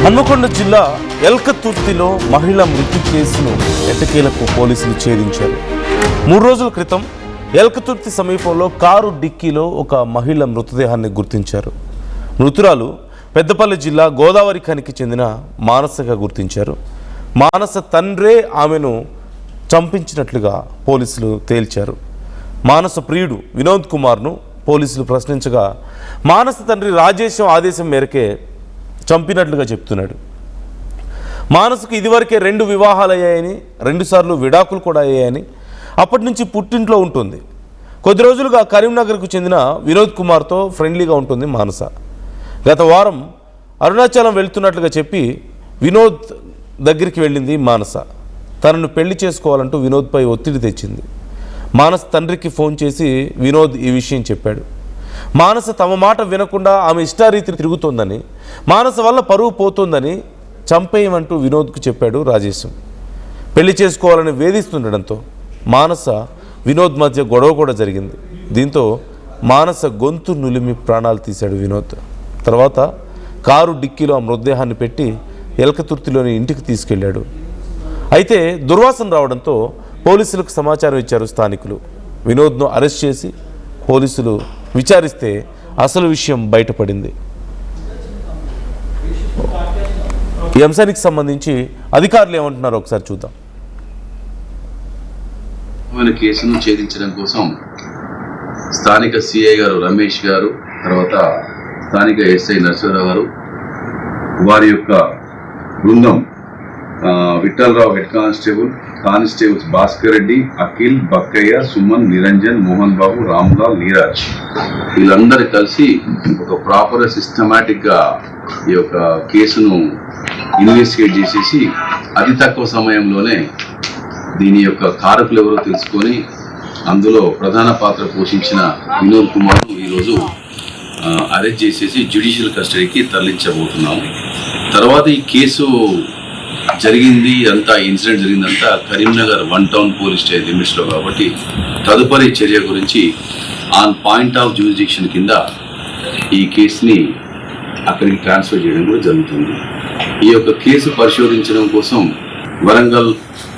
హన్మకొండ జిల్లా ఎల్కతుర్తిలో మహిళ మృతి కేసును ఎట్టకేలకు పోలీసులు ఛేదించారు. 3 రోజుల క్రితం ఎల్కతుర్తి సమీపంలో కారు డిక్కీలో ఒక మహిళ మృతదేహాన్ని గుర్తించారు. మృతురాలు పెద్దపల్లి జిల్లా గోదావరి ఖనికి చెందిన మానసగా గుర్తించారు. మానస తండ్రే ఆమెను చంపించినట్లుగా పోలీసులు తేల్చారు. మానస ప్రియుడు వినోద్ కుమార్ను పోలీసులు ప్రశ్నించగా మానస తండ్రి రాజేశం ఆదేశం మేరకే చంపినట్లుగా చెప్తున్నాడు. మానసుకు ఇదివరకే 2 వివాహాలు అయ్యాయని, 2 సార్లు విడాకులు కూడా అయ్యాయని, అప్పటి నుంచి పుట్టింట్లో ఉంటుంది. కొద్ది రోజులుగా కరీంనగర్కు చెందిన వినోద్ కుమార్తో ఫ్రెండ్లీగా ఉంటుంది మానస. గత వారం అరుణాచలం వెళ్తున్నట్లుగా చెప్పి వినోద్ దగ్గరికి వెళ్ళింది మానస. తనను పెళ్లి చేసుకోవాలంటూ వినోద్పై ఒత్తిడి తెచ్చింది. మానస తండ్రికి ఫోన్ చేసి వినోద్ ఈ విషయం చెప్పాడు. మానస తమ మాట వినకుండా ఆమె ఇష్టారీతి తిరుగుతోందని, మానస వల్ల పరువు పోతోందని చంపేయమంటూ వినోద్కు చెప్పాడు రాజేశం. పెళ్లి చేసుకోవాలని వేధిస్తుండడంతో మానస వినోద్ మధ్య గొడవ కూడా జరిగింది. దీంతో మానస గొంతు నులిమి ప్రాణాలు తీశాడు వినోద్. తర్వాత కారు డిక్కీలో ఆ మృతదేహాన్ని పెట్టి ఎల్కతుర్తిలోని ఇంటికి తీసుకెళ్లాడు. అయితే దుర్వాసన రావడంతో పోలీసులకు సమాచారం ఇచ్చారు స్థానికులు. వినోద్ను అరెస్ట్ చేసి పోలీసులు విచారిస్తే అసలు విషయం బయటపడింది. ఈ అంశానికి సంబంధించి అధికారులు ఏమంటున్నారో ఒకసారి చూద్దాం. కేసును ఛేదించడం కోసం స్థానిక సిఐ గారు రమేష్ గారు, తర్వాత స్థానిక ఎస్ఐ నరసింహరావు గారు, వారి యొక్క బృందం విఠలరావు హెడ్ కానిస్టేబుల్స్ భాస్కర్ రెడ్డి, అఖిల్, బక్కయ్య, సుమన్, నిరంజన్, మోహన్ బాబు, రామ్లాల్, నీరాజ్ వీళ్ళందరూ కలిసి ఒక ప్రాపర్ సిస్టమాటిక్ గా ఈ యొక్క కేసును ఇన్వెస్టిగేట్ చేసేసి అతి తక్కువ సమయంలోనే దీని యొక్క కారకులు ఎవరో తెలుసుకొని అందులో ప్రధాన పాత్ర పోషించిన వినోద్ కుమార్ను ఈరోజు అరెస్ట్ చేసేసి జ్యుడిషియల్ కస్టడీకి తరలించబోతున్నాము. తర్వాత ఈ కేసు జరిగింది అంతా, ఇన్సిడెంట్ జరిగిందంతా కరీంనగర్ 1 టౌన్ పోలీస్ స్టేషన్ లిమిట్స్లో కాబట్టి తదుపరి చర్య గురించి ఆన్ పాయింట్ ఆఫ్ జ్యూరిడిక్షన్ కింద ఈ కేసుని అక్కడికి ట్రాన్స్ఫర్ చేయడం కూడా జరుగుతుంది. ఈ యొక్క కేసు పరిశోధించడం కోసం Warangal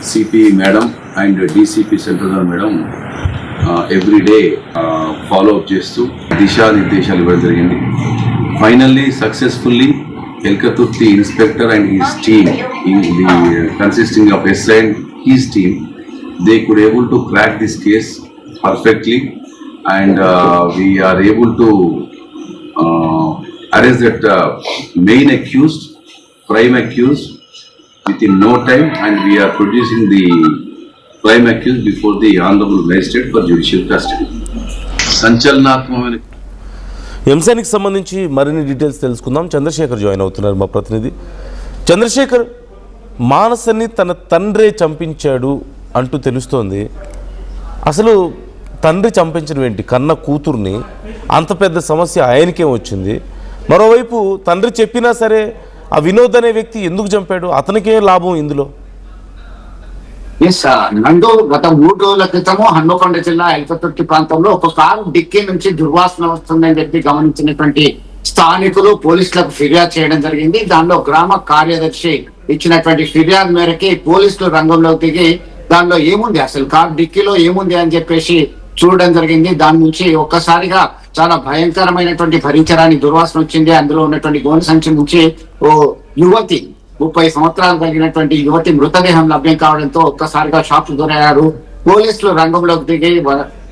CP madam and DCP central madam everyday follow up చేస్తూ దిశానిర్దేశాలు ఇవ్వడం జరిగింది. Finally successfully Elkaturti inspector and his team, consisting of SI and his team, they could able to crack this case perfectly, and we are able to arrest that main accused, prime accused within no time, and we are producing the prime accused before the honorable magistrate for judicial custody. సంచలనాత్మకమైన అంశానికి సంబంధించి మరిన్ని details తెలుసుకుందాం. Chandrasekhar join అవుతున్నారు, మా ప్రతినిధి. చంద్రశేఖర్, మానసని తన తండ్రే చంపించాడు అంటూ తెలుస్తోంది. అసలు తండ్రి చంపించడం ఏంటి? కన్న కూతుర్ని, అంత పెద్ద సమస్య ఆయనకేం వచ్చింది? మరోవైపు తండ్రి చెప్పినా సరే ఆ వినోద్ అనే వ్యక్తి ఎందుకు చంపాడు? అతనికే లాభం ఇందులో? నందు గత 3 రోజుల క్రితము హన్మకొండ జిల్లా ఎల్కతుర్తి ప్రాంతంలో ఒక కారు డిక్కీ నుంచి దుర్వాసన వస్తుందని చెప్పి గమనించినటువంటి స్థానికులు పోలీసులకు ఫిర్యాదు చేయడం జరిగింది. దానిలో గ్రామ కార్యదర్శి ఇచ్చినటువంటి ఫిర్యాదు మేరకి పోలీసులు రంగంలోకి దిగి దానిలో ఏముంది, అసలు కారు డిక్కీలో ఏముంది అని చెప్పేసి చూడడం జరిగింది. దాని నుంచి ఒక్కసారిగా చాలా భయంకరమైనటువంటి భరించరాని దుర్వాసన వచ్చింది. అందులో ఉన్నటువంటి గోనె సంచి నుంచి ఓ యువతి, 30 సంవత్సరాలు కలిగినటువంటి యువతి మృతదేహం లభ్యం కావడంతో ఒక్కసారిగా షాక్ గురయ్యారు. పోలీసులు రంగంలోకి దిగి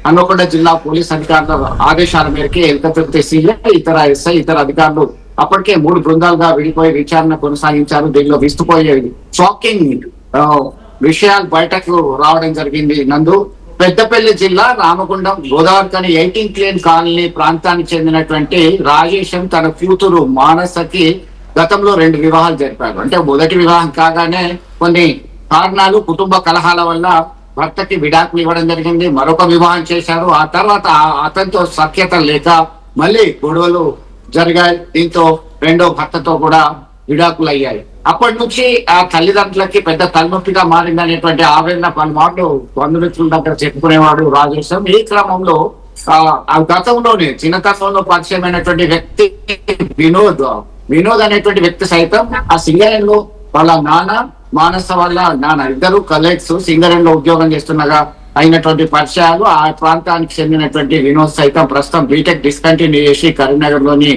హన్మకొండ జిల్లా పోలీస్ అధికారుల ఆదేశాల మేరకు ఎల్కతుర్తి సిఐ, ఇతర ఎస్ఐ, ఇతర అధికారులు అప్పటికే 3 బృందాలుగా విడిపోయి విచారణ కొనసాగించారు. దీనిలో విస్తుపోయే షాకింగ్ విషయాలు బయటకు రావడం జరిగింది. నందు, పెద్దపల్లి జిల్లా రామగుండం గోదావరి ఖని 18 లేన్ కాలనీ ప్రాంతానికి చెందినటువంటి రాజేశం తన కూతురు మానసకి గతంలో 2 వివాహాలు జరిపారు. అంటే మొదటి వివాహం కాగానే కొన్ని కారణాలు, కుటుంబ కలహాల వల్ల భర్తకి విడాకులు ఇవ్వడం జరిగింది. మరొక వివాహం చేశారు. ఆ తర్వాత అతనితో సఖ్యత లేక మళ్ళీ గొడవలు జరిగాయి. దీంతో 2వ భర్తతో కూడా విడాకులు అయ్యాయి. అప్పటి నుంచి ఆ తల్లిదండ్రులకి పెద్ద తలనొప్పిగా మారిందనేటువంటి ఆవేదన పలుమార్లు బంధుమిత్రుల దగ్గర చెప్పుకునేవాడు రాజేశం. ఈ క్రమంలో ఆ గతంలోనే చిన్నతనంలో పరిచయమైనటువంటి వ్యక్తి వినోద్ వినోద్ అనేటువంటి వ్యక్తి సైతం ఆ సింగరేణిలో వాళ్ళ నాన్న, మానస వాళ్ళ నాన్న ఇద్దరు కలీగ్స్ సింగరేణిలో ఉద్యోగం చేస్తుండగా అయినటువంటి పరిచయాలు. ఆ ప్రాంతానికి చెందినటువంటి వినోద్ సైతం ప్రస్తుతం బీటెక్ డిస్కంటిన్యూ చేసి కరీంనగర్ లోని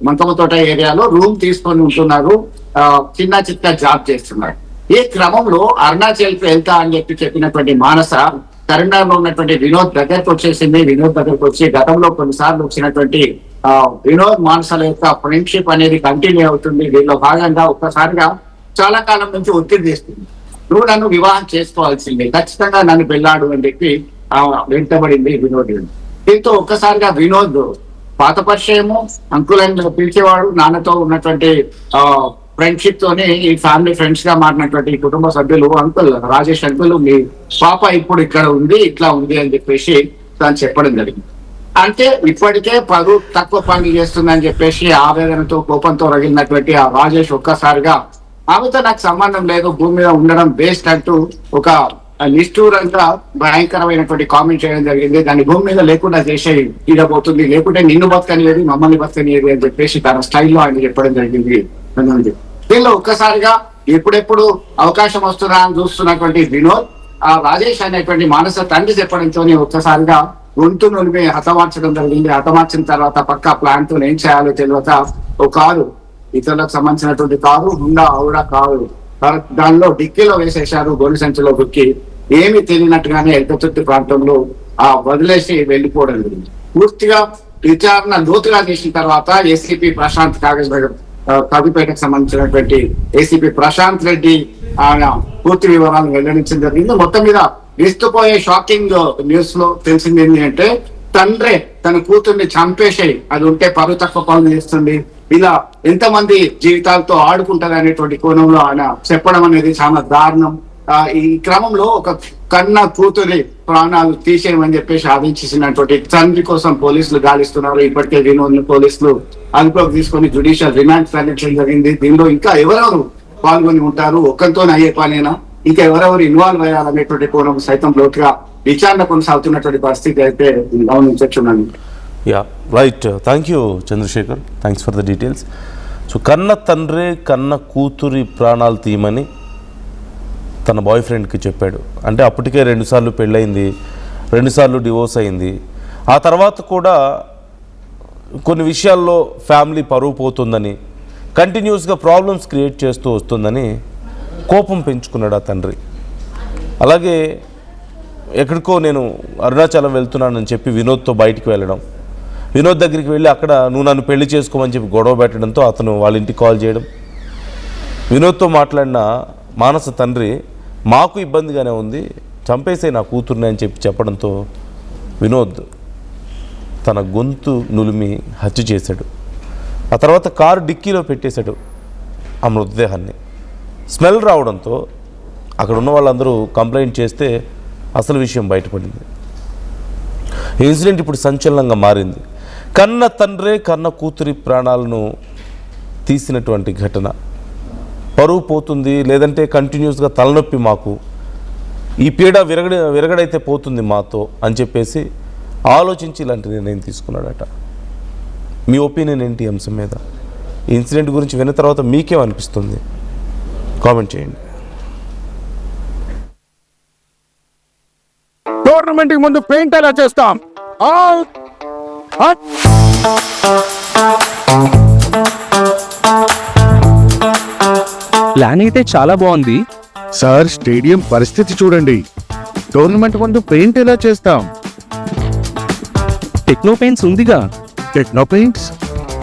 మంకమతోట ఏరియాలో రూమ్ తీసుకొని ఉంటున్నారు. చిన్న జాబ్ చేస్తున్నారు. ఈ క్రమంలో అరుణాచల్ కి వెళ్తా అని చెప్పినటువంటి మానస కరీంనగర్ లో ఉన్నటువంటి వినోద్ దగ్గరకు వచ్చేసింది. వినోద్ దగ్గరకు వచ్చి గతంలో కొన్నిసార్లు వచ్చినటువంటి వినోద్ మానసల యొక్క ఫ్రెండ్షిప్ అనేది కంటిన్యూ అవుతుంది. దీనిలో భాగంగా ఒక్కసారిగా చాలా కాలం నుంచి ఒత్తిడి చేస్తుంది. నువ్వు నన్ను వివాహం చేసుకోవాల్సిందే, ఖచ్చితంగా నన్ను పెళ్ళాడు అని చెప్పి వెంటబడింది వినోద్. దీంతో ఒక్కసారిగా వినోద్ పాత పరిచయము, అంకుల్ అని పిలిచేవాడు, నాన్నతో ఉన్నటువంటి ఫ్రెండ్షిప్ తోని ఈ ఫ్యామిలీ ఫ్రెండ్స్ గా మారినటువంటి కుటుంబ సభ్యులు, అంకుల్ రాజేష్ అంకుల్ మీ పాప ఇప్పుడు ఇక్కడ ఉంది, ఇట్లా ఉంది అని చెప్పేసి తను చెప్పడం జరిగింది. అంటే ఇప్పటికే తక్కువ పనులు చేస్తుందని చెప్పేసి ఆవేదనతో కోపంతో రగిలినటువంటి ఆ రాజేష్ ఒక్కసారిగా ఆమెతో నాకు సంబంధం లేదు, భూమి మీద ఉండడం బేస్ట్ అంటూ ఒక నిష్ఠూరంగా భయంకరమైనటువంటి కామెంట్ చేయడం జరిగింది. దాన్ని భూమి మీద లేకుండా చేసే తీరబోతుంది, లేకుంటే నిన్ను బతకనియది, మమ్మల్ని బతకనియది అని చెప్పేసి తన స్టైల్లో ఆయన చెప్పడం జరిగింది. దీనిలో ఒక్కసారిగా ఎప్పుడెప్పుడు అవకాశం వస్తుందా అని చూస్తున్నటువంటి వినోద్ ఆ రాజేష్ అనేటువంటి మానస తండ్రి చెప్పడంతో ఒక్కసారిగా గొంతు నులిమి హతమార్చడం జరిగింది. హతమార్చిన తర్వాత పక్కా ప్లాన్ తో ఏం చేయాలో తెలియక ఒక కారు, ఇతరులకు సంబంధించినటువంటి కారు, హుండా ఆవిడ కారు, దానిలో డిక్కీలో వేసేశారు. గొర్రె సంచిలో బుక్కి ఏమి తెలియనట్టుగానే ఎల్కతుర్తి ప్రాంతంలో వదిలేసి వెళ్ళిపోవడం జరిగింది. పూర్తిగా విచారణ లోతుగా చేసిన తర్వాత ఏసీపీ ప్రశాంత్ కాగిపేటకు సంబంధించినటువంటి ఏసీపీ ప్రశాంత్ రెడ్డి ఆయన పూర్తి వివరాలను వెల్లడించడం జరిగింది. మొత్తం మీద విస్తుపోయే షాకింగ్ న్యూస్ లో తెలిసింది ఏంటి అంటే తండ్రే తన కూతుర్ని చంపేసాయి, అది ఉంటే పరువు తక్కువ పనులు చేస్తుంది, ఇలా ఎంతమంది జీవితాలతో ఆడుకుంటారు అనేటువంటి కోణంలో ఆయన చెప్పడం అనేది చాలా దారుణం. ఈ క్రమంలో ఒక కన్న కూతురి ప్రాణాలు తీసేయమని చెప్పేసి ఆదేశించినటువంటి తండ్రి కోసం పోలీసులు గాలిస్తున్నారు. ఇప్పటికే వినోద్ పోలీసులు అదుపులోకి తీసుకొని జ్యుడిషియల్ రిమాండ్ తరలించడం జరిగింది. దీనిలో ఇంకా ఎవరెవరు పాల్గొని ఉంటారు, ఒక్కరితో అయ్యే పనేనా, ఇంకా ఎవరెవరు ఇన్వాల్వ్ అయ్యారనేటువంటి కోణం సైతం లోతుగా విచారణ కొనసాగుతున్నటువంటి పరిస్థితి అయితే గమనించొచ్చున్నాను. Ya right, thank you Chandrashekar, thanks for the details. So కన్న తండ్రి కన్న కూతురి ప్రాణాలు తీయమని తన బాయ్ ఫ్రెండ్కి చెప్పాడు. అంటే అప్పటికే 2 సార్లు పెళ్ళయింది, 2 సార్లు డివోర్స్ అయింది. ఆ తర్వాత కూడా కొన్ని విషయాల్లో ఫ్యామిలీ పరువు పోతుందని, కంటిన్యూస్గా ప్రాబ్లమ్స్ క్రియేట్ చేస్తూ వస్తుందని కోపం పెంచుకున్నాడు ఆ తండ్రి. అలాగే ఎక్కడికో నేను అరుణాచలం వెళ్తున్నానని చెప్పి వినోద్తో బయటికి వెళ్ళడం, వినోద్ దగ్గరికి వెళ్ళి అక్కడ నువ్వు నన్ను పెళ్లి చేసుకోమని చెప్పి గొడవ పెట్టడంతో అతను వాళ్ళ ఇంటికి కాల్ చేయడం. వినోద్తో మాట్లాడిన మానస తండ్రి మాకు ఇబ్బందిగానే ఉంది, చంపేసే నా కూతుర్ని అని చెప్పి చెప్పడంతో వినోద్ తన గొంతు నులిమి హత్య చేశాడు. ఆ తర్వాత కారు డిక్కీలో పెట్టేశాడు ఆ మృతదేహాన్ని. స్మెల్ రావడంతో అక్కడ ఉన్న వాళ్ళందరూ కంప్లైంట్ చేస్తే అసలు విషయం బయటపడింది. ఈ ఇన్సిడెంట్ ఇప్పుడు సంచలనంగా మారింది. కన్న తండ్రే కన్న కూతురి ప్రాణాలను తీసినటువంటి ఘటన. పరువు పోతుంది, లేదంటే కంటిన్యూస్గా తలనొప్పి, మాకు ఈ పీడ విరగడైతే పోతుంది మాతో అని చెప్పేసి ఆలోచించి ఇలాంటి నిర్ణయం తీసుకున్నాడట. మీ ఒపీనియన్ ఏంటి ఈ అంశం మీద? ఈ ఇన్సిడెంట్ గురించి విన్న తర్వాత మీకేమనిపిస్తుంది? కామెంట్ చేయండి. టోర్నమెంట్ కి ముందు పెయింట్ ఎలా చేస్తాం? ప్లాన్ అయితే చాలా బాగుంది సార్, స్టేడియం పరిస్థితి చూడండి. టోర్నమెంట్ ముందు పెయింట్ ఎలా చేస్తాం? టెక్నో పెయింట్స్ ఉందిగా. Techno paints,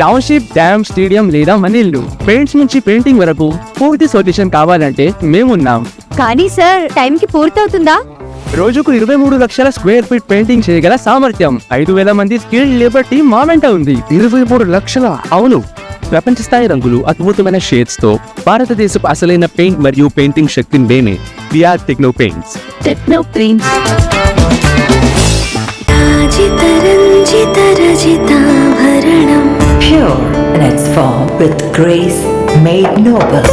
township, dam, stadium లేదా మనీళ్ళు, పెయింట్స్ నుంచి పెయింటింగ్ వరకు పూర్తి సొల్యూషన్ కావాలంటే మేమున్నాం. కానీ సార్, టైంకి పూర్తవుతుందా? రోజుకు 23 లక్షల స్క్వేర్ ఫీట్ పెయింటింగ్ చేయగల సామర్థ్యం, 5,000 మంది స్కిల్డ్ లేబర్ టీమ్ మా వెంట ఉంది. 23 లక్షల? అవును, ప్రపంచ స్థాయి రంగులు, అద్భుతమైన షేడ్స్ తో భారతదేశపు అసలైన పెయింట్ మరియు పెయింటింగ్ శక్తిని మేమే. We are techno paints. Techno paints. Pure in its form with grace made noble.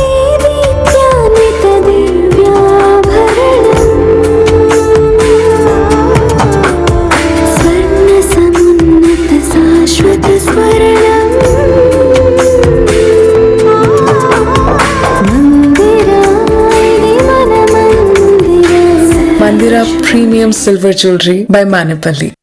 Mandira Premium Silver Jewelry by Manipali.